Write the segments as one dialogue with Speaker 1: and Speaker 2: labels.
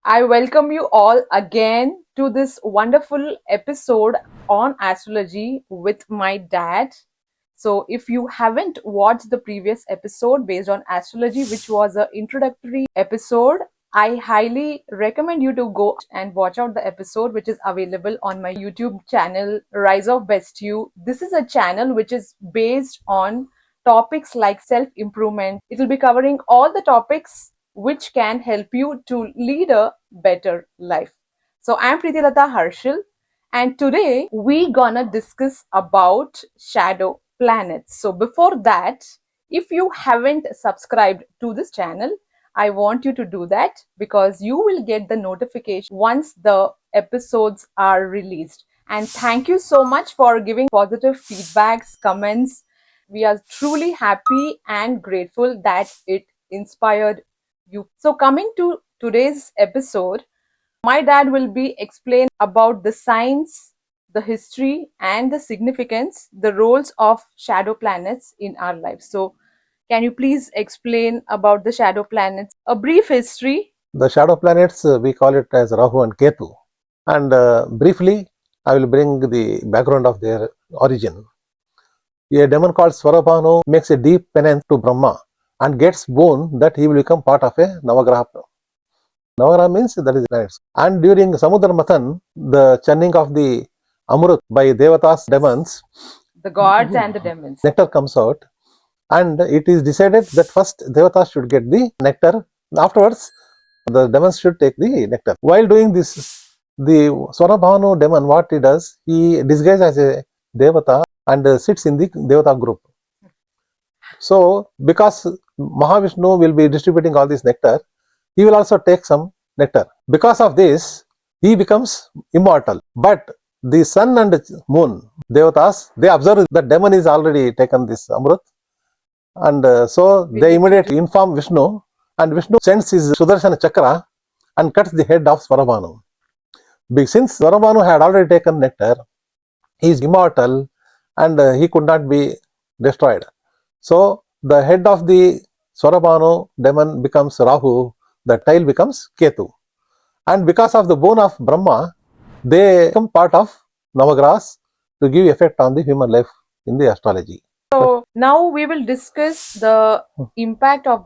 Speaker 1: I welcome you all again to this wonderful episode on astrology with my dad. So, if you haven't watched the previous episode based on astrology, which was an introductory episode, I highly recommend you to go and watch out the episode, which is available on my YouTube channel, Rise of Best You. This is a channel which is based on topics like self improvement. It will be covering all the topics which can help you to lead a better life. So I'm Preetilata Harshal, and today we gonna discuss about shadow planets. So before that, if you haven't subscribed to this channel, I want you to do that because you will get the notification once the episodes are released. And thank you so much for giving positive feedbacks, comments. We are truly happy and grateful that it inspired you. So, coming to today's episode, my dad will be explain about the science, the history, and the significance, the roles of shadow planets in our lives. So, can you please explain about the shadow planets? A brief history.
Speaker 2: The shadow planets, we call it as Rahu and Ketu. And briefly, I will bring the background of their origin. A demon called Swarabhanu makes a deep penance to Brahma and gets boon that he will become part of a Navagraha. Navagraha means that is planets. And during Samudra Mathan, the churning of the Amrut by Devatas, demons,
Speaker 1: The gods and the demons.
Speaker 2: nectar comes out. And it is decided that first Devatas should get the nectar. Afterwards, the demons should take the nectar. While doing this, the Swarabhanu demon, what he does, he disguises as a Devata and sits in the Devata group. So, because Mahavishnu will be distributing all this nectar, he will also take some nectar. Because of this, he becomes immortal. But the sun and moon, Devatas, they observe that demon is already taken this Amrut. And so they immediately inform Vishnu, and Vishnu sends his Sudarshana Chakra and cuts the head of Swarabhanu. Since Swarabhanu had already taken nectar, he is immortal and he could not be destroyed. So the head of the Swarabhanu demon becomes Rahu, the tail becomes Ketu. And because of the boon of Brahma, they become part of Navagrahas to give effect on the human life in the astrology.
Speaker 1: So now we will discuss the impact of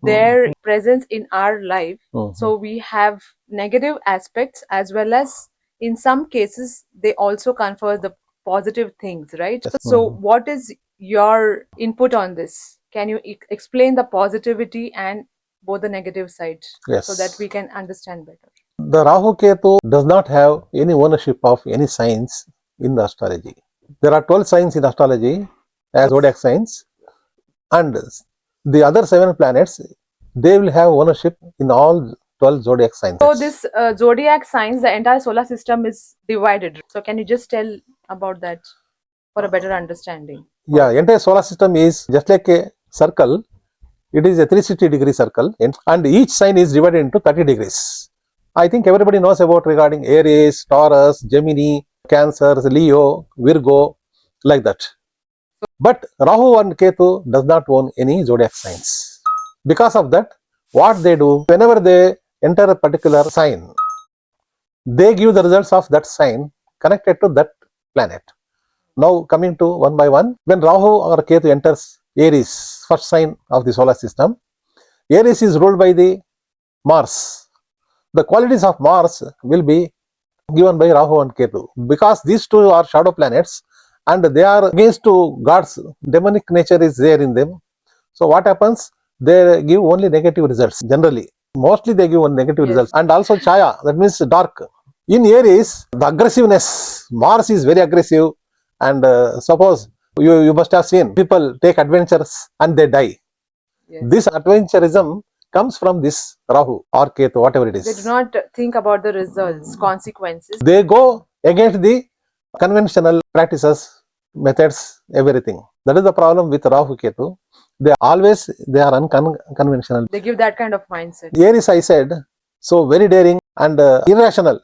Speaker 1: their presence in our life. So we have negative aspects as well as in some cases they also confer the positive things, right? So what is your input on this? Can you explain the positivity and both the negative sides so that we can understand better?
Speaker 2: The Rahu Ketu does not have any ownership of any signs in the astrology. There are 12 signs in astrology as zodiac signs, and the other 7 planets, they will have ownership in all 12 zodiac signs.
Speaker 1: So this zodiac signs, the entire solar system is divided. So can you just tell about that for a better understanding?
Speaker 2: Yeah, entire solar system is just like a circle. It is a 360-degree circle, and each sign is divided into 30 degrees. I think everybody knows about regarding Aries, Taurus, Gemini, Cancer, Leo, Virgo, like that. But Rahu and Ketu does not own any zodiac signs. Because of that, what they do, whenever they enter a particular sign, they give the results of that sign connected to that planet. Now coming to one by one, when Rahu or Ketu enters Aries, first sign of the solar system, Aries is ruled by the Mars. The qualities of Mars will be given by Rahu and Ketu. Because these two are shadow planets and they are against to gods, demonic nature is there in them. So what happens? They give only negative results generally. Mostly they give one negative results. And also Chaya, that means dark. In Aries, the aggressiveness, Mars is very aggressive, and suppose you must have seen people take adventures and they die. This adventurism comes from this Rahu or Ketu, whatever it is.
Speaker 1: They do not think about the results, consequences.
Speaker 2: They go against the conventional practices, methods, everything. That is the problem with Rahu Ketu. They are unconventional.
Speaker 1: They give that kind of mindset.
Speaker 2: Aries, I said, so very daring and irrational.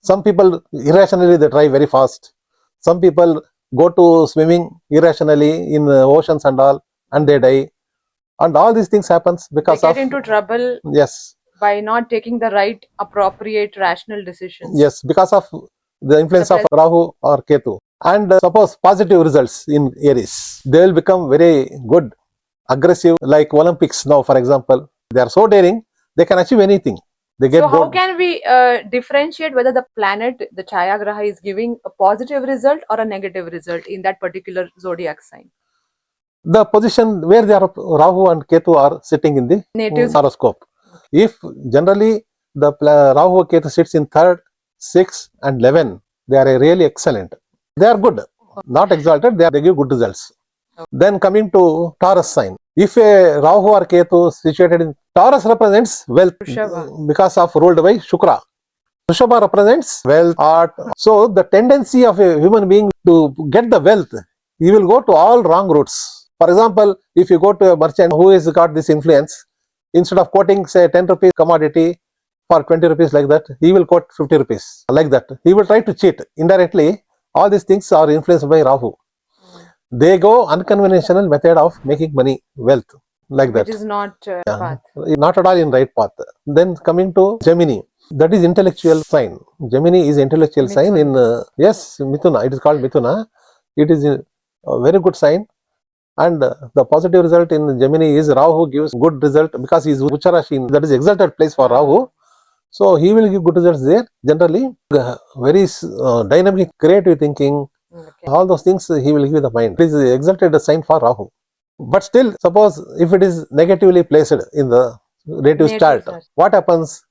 Speaker 2: Some people irrationally they drive very fast. Some people go to swimming irrationally in oceans and all, and they die. And all these things happens because
Speaker 1: they get into trouble.
Speaker 2: Yes.
Speaker 1: by not taking the right, appropriate, rational decisions.
Speaker 2: Yes, because of the influence of Rahu or Ketu. And suppose positive results in Aries, they will become very good, aggressive, like Olympics now, for example. They are so daring, they can achieve anything. They get
Speaker 1: So how
Speaker 2: good.
Speaker 1: can we differentiate whether the planet, the Chaya Graha, is giving a positive result or a negative result in that particular zodiac sign?
Speaker 2: The position where they are, Rahu and Ketu are sitting in the
Speaker 1: Native
Speaker 2: horoscope. If generally the Rahu or Ketu sits in 3rd, 6th and 11, they are really excellent. They are good, not exalted, they give good results. Then coming to Taurus sign. If a Rahu or Ketu situated in Taurus represents wealth because of ruled by Shukra. Vrishabha represents wealth, art. So the tendency of a human being to get the wealth, he will go to all wrong routes. For example, if you go to a merchant who has got this influence, instead of quoting say 10 rupees commodity for 20 rupees like that, he will quote 50 rupees like that. He will try to cheat. Indirectly, all these things are influenced by Rahu. They go unconventional method of making money, wealth, like that.
Speaker 1: Which is not path.
Speaker 2: Not at all in right path. Then coming to Gemini, that is intellectual sign. Gemini is intellectual sign in yes, Mithuna. It is called Mithuna. It is a very good sign. And the positive result in Gemini is Rahu gives good result because he is Ucharashi, that is exalted place for Rahu. So he will give good results there. Generally, very dynamic, creative thinking, all those things he will give the mind. It is exalted sign for Rahu. But still, suppose if it is negatively placed in the native chart, what happens?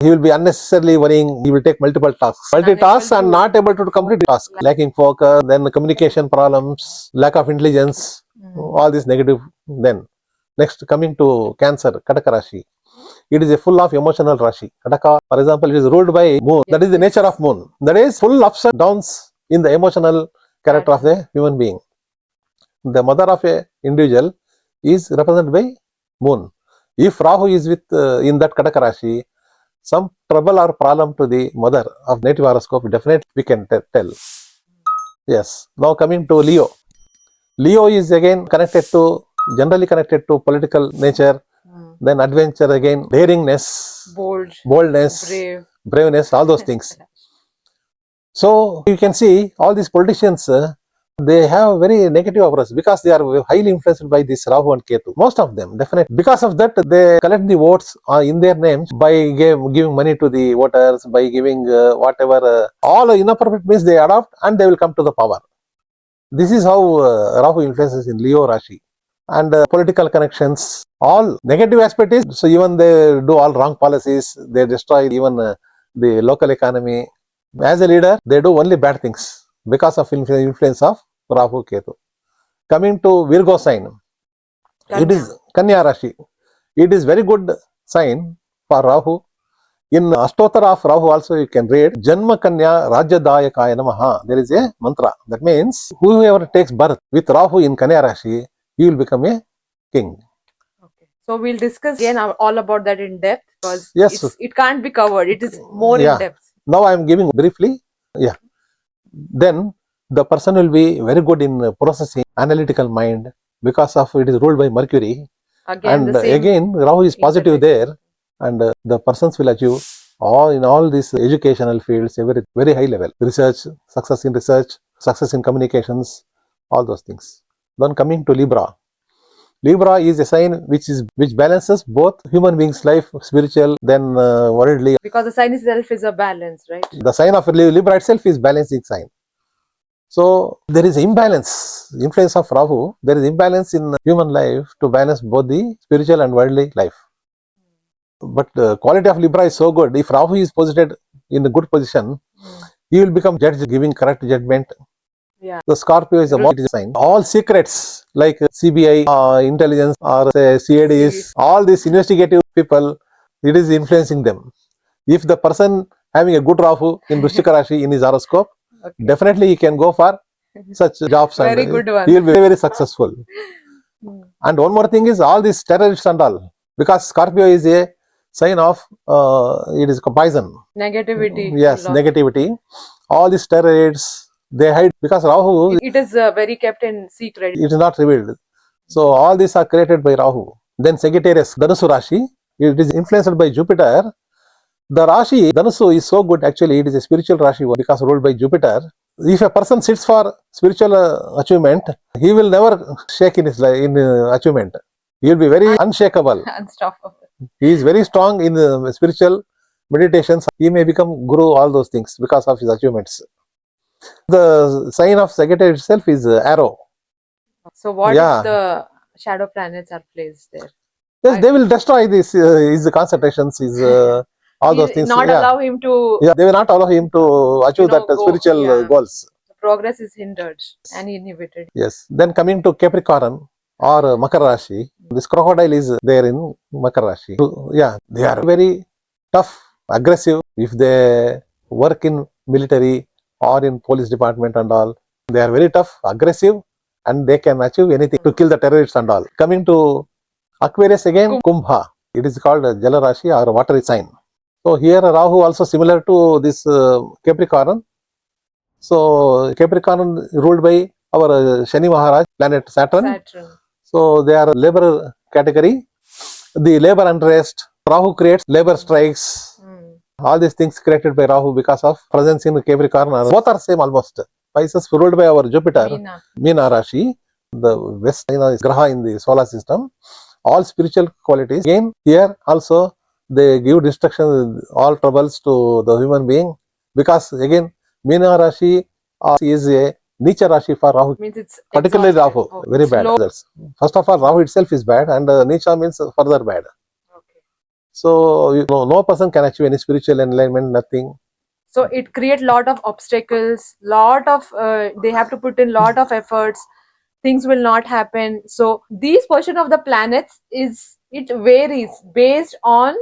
Speaker 2: He will be unnecessarily worrying. He will take multiple tasks. Multitask and not able to complete the task. Lacking focus, then communication problems, lack of intelligence, all this negative. Then, next coming to Cancer, Kataka Rashi. It is a full of emotional Rashi. Kataka, for example, it is ruled by Moon. That is the nature of Moon. That is full ups and downs in the emotional character of the human being. The mother of a individual is represented by Moon. If Rahu is with in that Kataka Rashi, some trouble or problem to the mother of native horoscope, definitely we can tell. Yes. Now coming to Leo. Leo is again generally connected to political nature, then adventure again, daringness, boldness, braveness, all those things. So you can see all these politicians, they have very negative auras because they are highly influenced by this Rahu and Ketu. Most of them, definitely. Because of that, they collect the votes in their names by giving money to the voters, by giving whatever, all inappropriate means they adopt and they will come to the power. This is how Rahu influences in Leo Rashi. And political connections, all negative aspect is, so even they do all wrong policies, they destroy even the local economy. As a leader, they do only bad things because of influence of Rahu Ketu. Coming to Virgo sign, it is Kanya Rashi. It is very good sign for Rahu. In Ashtotara of Rahu also you can read Janma Kanya Rajyadayakaya Namaha. There is a mantra. That means whoever takes birth with Rahu in Kanya Rashi, he will become a king. Okay.
Speaker 1: So we'll discuss again all about that in depth because it can't be covered. It is more in depth.
Speaker 2: Now I am giving briefly. Yeah. Then the person will be very good in processing, analytical mind because of it is ruled by Mercury. Again, and again Rahu is positive there, and the persons will achieve all these educational fields, very high level research, success in research, success in communications, all those things. Then coming to Libra. Libra is a sign which balances both human beings' life, spiritual, then worldly.
Speaker 1: Because the sign itself is a balance, right?
Speaker 2: The sign of Libra itself is balancing sign. So there is imbalance, influence of Rahu. There is imbalance in human life to balance both the spiritual and worldly life. But the quality of Libra is so good. If Rahu is posited in a good position, he will become judge, giving correct judgment. Yeah. The Scorpio is a more sign. All secrets like CBI, intelligence, or say CADs, all these investigative people, it is influencing them. If the person having a good Rahu in Vrishchika Rashi in his horoscope, definitely he can go for such jobs and he will be very successful. And one more thing is all these terrorists and all, because Scorpio is a sign of it is poison.
Speaker 1: Negativity.
Speaker 2: Yes, negativity. All these terrorists, they hide because Rahu.
Speaker 1: It is very kept in secret.
Speaker 2: It is not revealed. So all these are created by Rahu. Then Sagittarius, Dhanusu Rashi. it is influenced by Jupiter. The Rashi, Dhanusu, is so good. Actually, it is a spiritual Rashi because ruled by Jupiter. If a person sits for spiritual achievement, he will never shake in his life in achievement. He will be very unshakable.
Speaker 1: Unstoppable.
Speaker 2: He is very strong in spiritual meditations. He may become guru, all those things because of his achievements. The sign of Sagittarius itself is arrow.
Speaker 1: So what
Speaker 2: Yeah.
Speaker 1: if the shadow planets are placed there?
Speaker 2: Yes, they will destroy this his concentrations, his all those things.
Speaker 1: Not allow him to.
Speaker 2: Yeah, they will not allow him to achieve that spiritual goals.
Speaker 1: The progress is hindered and inhibited.
Speaker 2: Yes. Then coming to Capricorn or Makar Rashi, this crocodile is there in Makar Rashi. Yeah, they are very tough, aggressive. If they work in military or in police department and all, they are very tough, aggressive, and they can achieve anything to kill the terrorists and all. Coming to Aquarius again, Kumbha. It is called Jala Rashi or watery sign. So here Rahu also similar to this Capricorn. So Capricorn ruled by our Shani Maharaj, planet Saturn. So they are labor category. The labor unrest, Rahu creates labor strikes. All these things created by Rahu because of presence in Capricorn. Both are same almost. Pisces ruled by our Jupiter, Meena Rashi. The West is Graha in the solar system. All spiritual qualities. Again, here also they give destruction, all troubles to the human being because again, Meena Rashi is a Nicha Rashi for Rahu.
Speaker 1: Means it's
Speaker 2: particularly Rahu, very bad results. First of all, Rahu itself is bad, and Nicha means further bad.
Speaker 1: Okay.
Speaker 2: So no person can achieve any spiritual enlightenment, nothing.
Speaker 1: So it creates lot of obstacles, lot of they have to put in lot of efforts. Things will not happen. So these portion of the planets it varies based on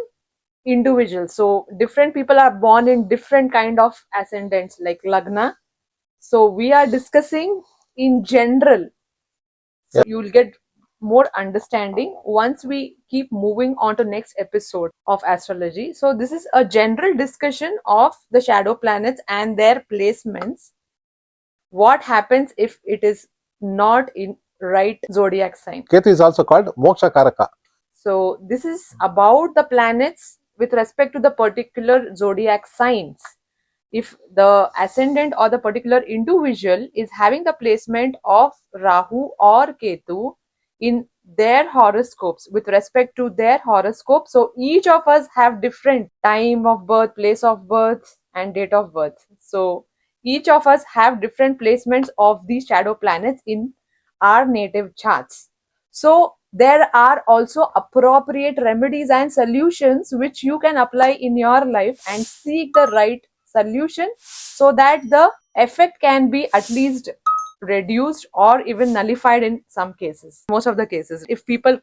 Speaker 1: individuals. So different people are born in different kind of ascendants like Lagna. So we are discussing in general. So you will get more understanding once we keep moving on to next episode of astrology. So this is a general discussion of the shadow planets and their placements. What happens if it is not in right zodiac sign?
Speaker 2: Ketu is also called Moksha Karaka.
Speaker 1: So this is about the planets with respect to the particular zodiac signs. If the ascendant or the particular individual is having the placement of Rahu or Ketu in their horoscopes with respect to their horoscope, so each of us have different time of birth, place of birth, and date of birth. So each of us have different placements of these shadow planets in our native charts. So there are also appropriate remedies and solutions which you can apply in your life and seek the right solution so that the effect can be at least reduced or even nullified in some cases. Most of the cases, if people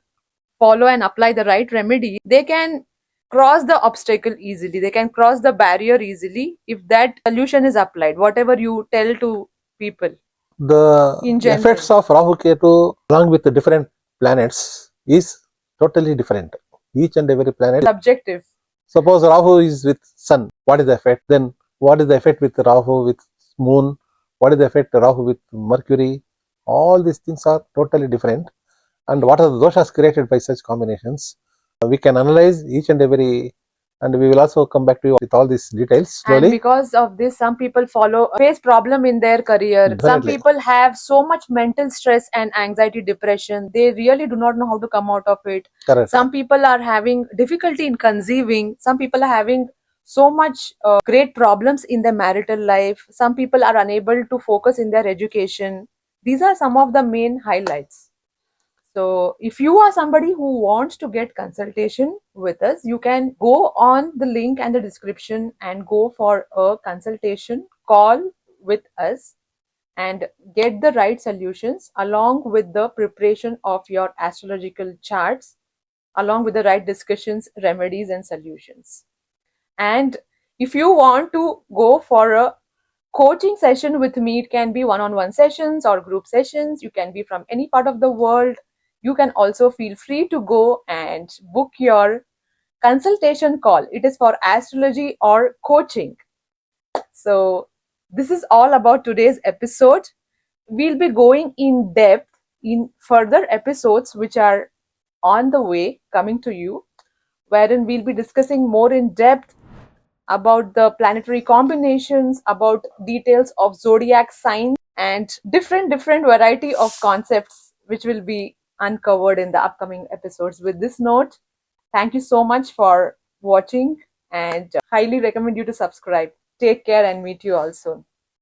Speaker 1: follow and apply the right remedy, they can cross the obstacle easily, they can cross the barrier easily if that solution is applied, whatever you tell to people.
Speaker 2: The effects of Rahu Ketu along with the different planets is totally different. Each and every planet
Speaker 1: subjective.
Speaker 2: Suppose Rahu is with Sun, what is the effect? Then what is the effect with Rahu with Moon? What is the effect Rahu with Mercury? All these things are totally different. And what are the doshas created by such combinations? We can analyze each and every, and we will also come back to you with all these details slowly.
Speaker 1: And because of this, some people face problem in their career. Definitely. Some people have so much mental stress and anxiety, depression. They really do not know how to come out of it.
Speaker 2: Correct.
Speaker 1: Some people are having difficulty in conceiving. Some people are having so much great problems in their marital life. Some people are unable to focus in their education. These are some of the main highlights. So if you are somebody who wants to get consultation with us, you can go on the link and the description and go for a consultation call with us and get the right solutions along with the preparation of your astrological charts, along with the right discussions, remedies and solutions. And if you want to go for a coaching session with me, it can be one-on-one sessions or group sessions. You can be from any part of the world. You can also feel free to go and book your consultation call. It is for astrology or coaching. So this is all about today's episode. We'll be going in depth in further episodes which are on the way coming to you wherein we'll be discussing more in depth about the planetary combinations, about details of zodiac signs, and different variety of concepts which will be uncovered in the upcoming episodes. With this note, thank you so much for watching, and highly recommend you to subscribe. Take care and meet you all soon.